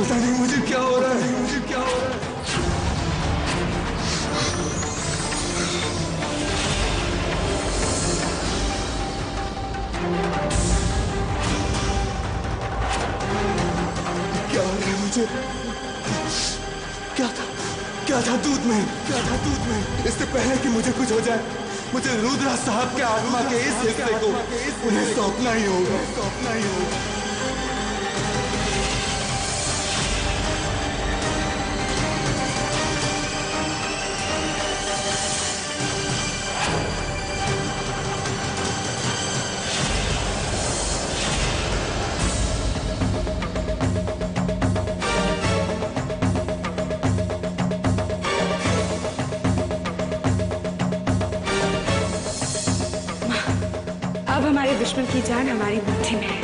पता नहीं मुझे क्या हो रहा है, मुझे क्या हो रहा है। क्या हो रहा है मुझे? क्या था दूध में? क्या था दूध में? इससे पहले कि मुझे कुछ हो जाए, मुझे रुद्रा साहब के आत्मा के इस हिस्से को उन्हें सौंपना ही होगा, सौंपना ही होगा। अब हमारे दुश्मन की जान हमारी मुट्ठी में है।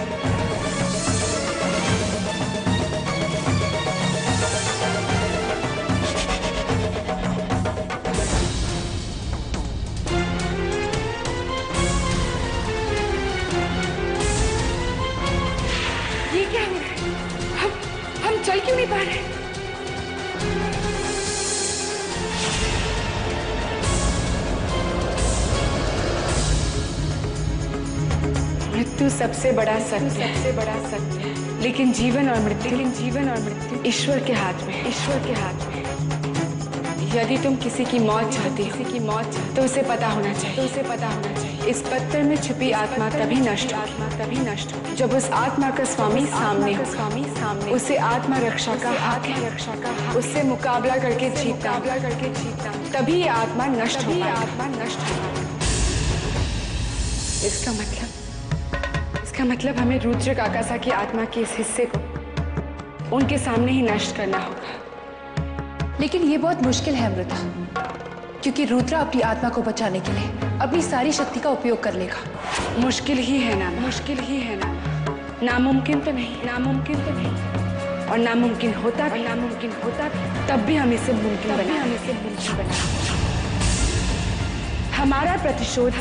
ये क्या हो रहा है? हम चल क्यों नहीं पा रहे? मृत्यु सबसे बड़ा सत्य है, सबसे बड़ा सत्य है। लेकिन जीवन और मृत्यु ईश्वर के हाथ में, ईश्वर के हाथ में। यदि तुम किसी की मौत चाहती हो, तो उसे पता होना चाहिए, इस पत्थर में छुपी आत्मा तभी नष्ट होगी, जब उस आत्मा का स्वामी सामने हो। उसे आत्मा रक्षा का हक है, उससे मुकाबला करके जीतना, तभी ये आत्मा नष्ट होगी। इसका मतलब हमें रुद्र काकासा की आत्मा के इस हिस्से को उनके सामने ही नष्ट करना होगा। लेकिन ये बहुत मुश्किल है अमृता, क्योंकि रुद्रा अपनी आत्मा को बचाने के लिए अपनी सारी शक्ति का उपयोग कर लेगा। मुश्किल ही है ना, मुश्किल ही है ना। नामुमकिन तो नहीं। और नामुमकिन होता तब भी हम इसे मुमकिन बना। हमारा प्रतिशोध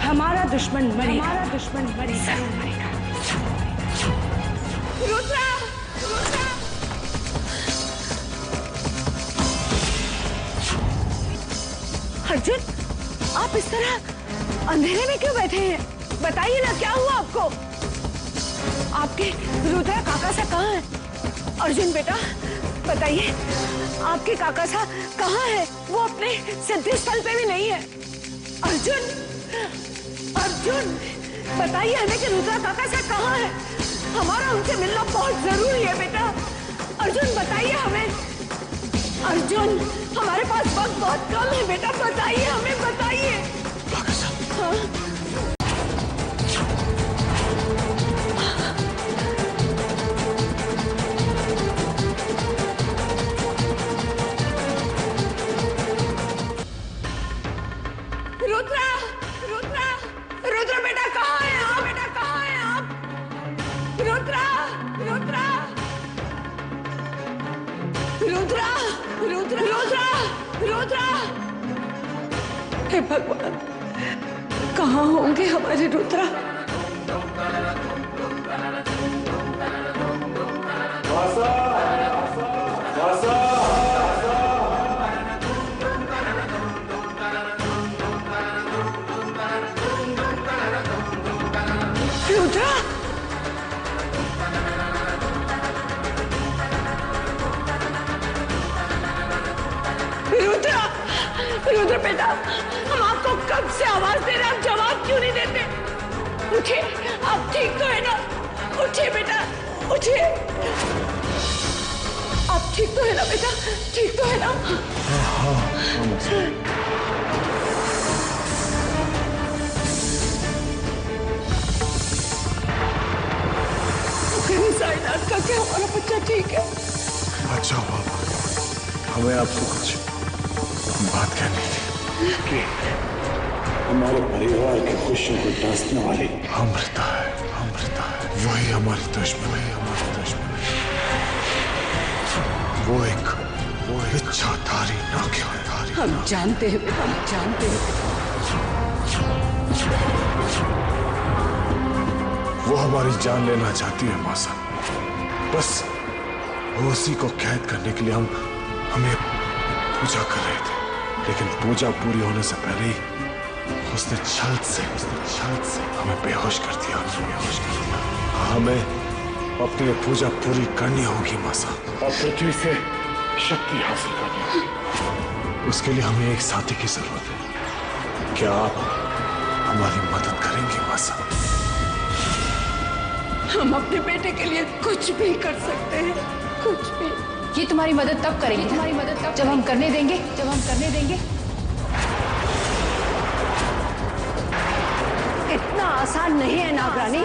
हमारा दुश्मन मरेगा। रुद्रा! अर्जुन, आप इस तरह अंधेरे में क्यों बैठे हैं? बताइए ना, क्या हुआ आपको? आपके रुद्रा काकासा कहाँ है? अर्जुन बेटा, बताइए, आपके काकासा कहाँ है? वो अपने सिद्धि स्थल पे भी नहीं है। अर्जुन, बताइए हमें कि रुद्रा काकासा कहाँ है? हमारा उनसे मिलना बहुत जरूरी है बेटा। अर्जुन, बताइए हमें। अर्जुन, हमारे पास वक्त बहुत कम है बेटा, बताइए हमें, बताइए। हाँ? रुद्रा बेटा, कहाँ है आप? रुद्रा! हे भगवान, कहाँ होंगे हमारे रुद्रा? रुद्र बेटा, हम आपको कब से आवाज दे रहे हैं, आप जवाब क्यों नहीं देते? उठिए, आप ठीक तो है ना? उठिए बेटा, उठिए। आप ठीक तो है ना बेटा? ठीक तो है ना? साईनाथ का क्या, हमारा बच्चा ठीक है? अच्छा बाबा, हमें आपसे कुछ बात करनी थी। हमारे परिवार की खुशियों को डांसने वाली अमृता है, वही हमारी दुश्मन है, वो एक इच्छाधारी नाग्यधारी। हम जानते हैं बेटा, हम जानते हैं। वो हमारी जान लेना चाहती है मौसा। बस उसी को कैद करने के लिए हमें पूजा कर रहे थे, लेकिन पूजा पूरी होने से पहले ही उसने छल से हमें बेहोश कर दिया। हमें अपनी पूजा पूरी करनी होगी मासा। और पृथ्वी से शक्ति हासिल करनी होगी। उसके लिए हमें एक साथी की जरूरत है। क्या आप हमारी मदद करेंगे मासा? हम अपने बेटे के लिए कुछ भी कर सकते हैं, कुछ भी। ये तुम्हारी मदद तब करेंगे, जब हम करने देंगे। इतना आसान नहीं है नागरानी,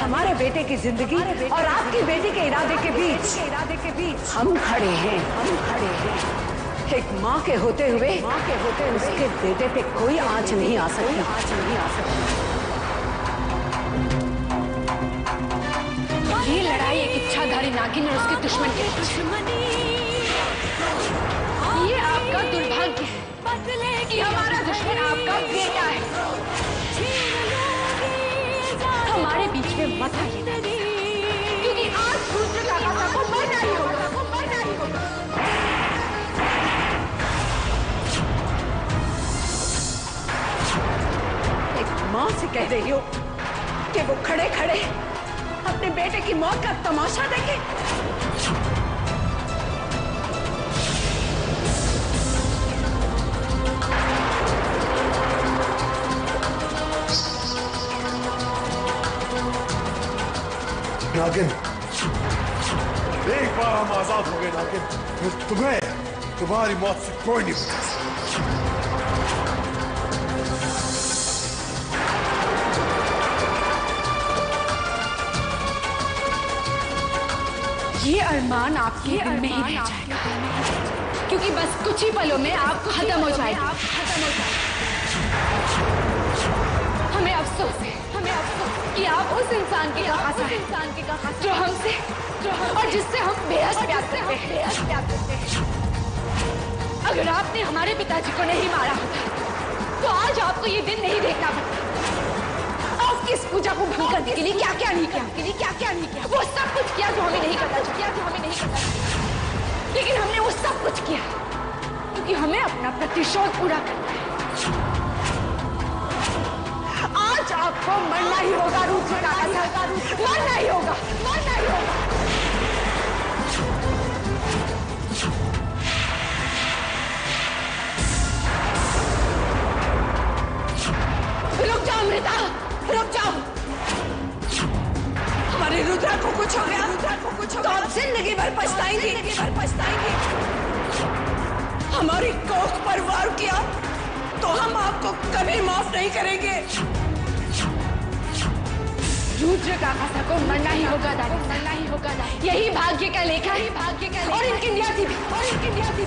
हमारे बेटे की जिंदगी और आपकी बेटी के इरादे के बीच हम खड़े हैं। एक माँ के होते हुए उसके बेटे पे कोई आंच नहीं आ सकती। ये लड़ाई एक इच्छाधारी नागिन और उसके दुश्मन के बीच। ये आपका दुर्भाग्य है कि हमारा दुश्मन आपका बेटा है। हमारे बीच में मत आइए, क्योंकि आज रुद्र काका को मरना ही होगा। एक माँ से कह रही हो कि वो खड़े खड़े अपने बेटे की मौत का तमाशा देखे। नागिन, एक बार हम आजाद हो गए नागिन, फिर तुम्हें तुम्हारी मौत से कोई नहीं बचा सकता। ये अरमान आपके दिल में ही रह जाएगा, क्योंकि बस कुछ ही पलों में आप खत्म हो जाएगा। हमें अफसोस है कि आप उस इंसान के कहासा है जो हमसे और जिससे हम बेहद प्यार करते हैं। अगर आपने हमारे पिताजी को नहीं मारा होता तो आज आपको ये दिन नहीं देखना पड़ता। आपकी इस पूजा को भंग करने के लिए क्या नहीं किया, वो सब कुछ किया जो हमें नहीं करना चाहिए। लेकिन हमने वो सब कुछ किया क्योंकि हमें अपना प्रतिशोध पूरा करना है। आज आपको मरना ही होगा रुद्र काका, मरना ही होगा। रुक जाओ अमृता, रुक जाओ। हमारे रुद्रा को कुछ हो गया तो आप जिंदगी भर पछताएंगे। हमारी कोख पर वार किया तो हम आपको कभी माफ नहीं करेंगे। रुद्र काका को मरना ही होगा दादी, यही भाग्य का लेखा है और इनकी नियति भी।